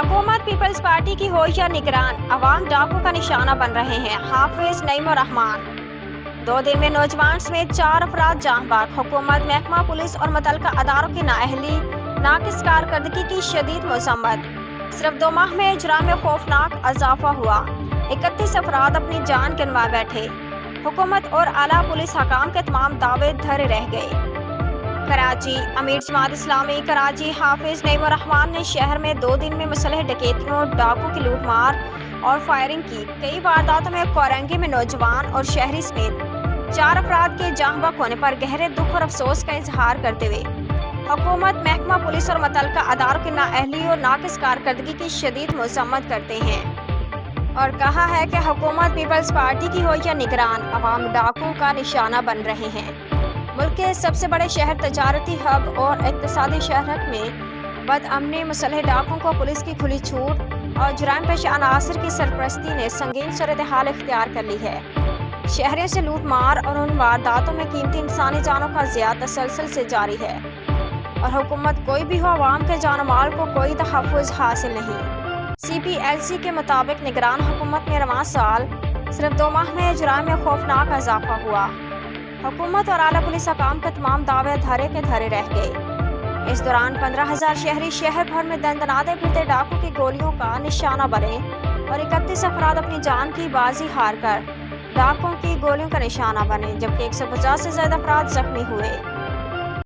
हुकूमत peoples party की हो या निगरान, अवाम डाकू का निशाना बन रहे हैं। हाफिज नईम और रहमान 2 दिन में नौजवान समेत 4 अफराद जान बाग। हुकूमत, महकमा पुलिस और मुतल्लिका अदारों की नाअहली, नाकिस कारकर्दगी की शदीद मज़म्मत। सिर्फ 2 माह में इजराम में खौफनाक इजाफा हुआ। 31 अफराद अपनी जान गिनवा बैठे। हुकूमत और आला पुलिस हकाम के तमाम दावे धरे रह गए। कराची अमीर जमात इस्लामी कराची हाफिज नईम रहमान ने शहर में 2 दिन में मुसल्लह डकैतियों, डाकू की लूटमार और फायरिंग की। कई वारदातों में कोरंगी में नौजवान और शहरी समेत 4 अफराद के जान बहक होने पर गहरे दुख और अफसोस का इजहार करते हुए हुकूमत, महकमा पुलिस और मुतल्लिका अदारों की नाअहली और नाकिस कारकर्दगी की शदीद मज़म्मत करते हैं और कहा है कि हुकूमत पीपल्स पार्टी की हो या निगरान, अवाम डाकू का निशाना बन रहे हैं। मुल्क के सबसे बड़े शहर, तजारती हब और इक्तिसादी शहर में बदअमनी, मुसल्लह डाकुओं को पुलिस की खुली छूट और जुराइम पेशा अनासर की सरपरस्ती ने संगीन सूरत हाल इख्तियार कर ली है। शहरियों से लूट मार और उन वारदातों में कीमती इंसानी जानों का ज़िया तसलसल से जारी है और हुकूमत कोई भी हो, अवाम के जान माल को कोई तहफ़्फ़ुज़ हासिल नहीं। CPLC के मुताबिक निगरान हुकूमत में रवां साल सिर्फ 2 माह में जुराइम में खौफनाक इजाफा हुआ। हुकूमत और आला पुलिस हकाम के तमाम दावे धरे के धरे रह गए। इस दौरान 15,000 शहरी शहर भर में दंदनाते फिरते डाकू की गोलियों का निशाना बने और 31 अफराद अपनी जान की बाजी हार कर डाकुओं की गोलियों का निशाना बने, जबकि 150 से ज्यादा अफराद जख्मी हुए।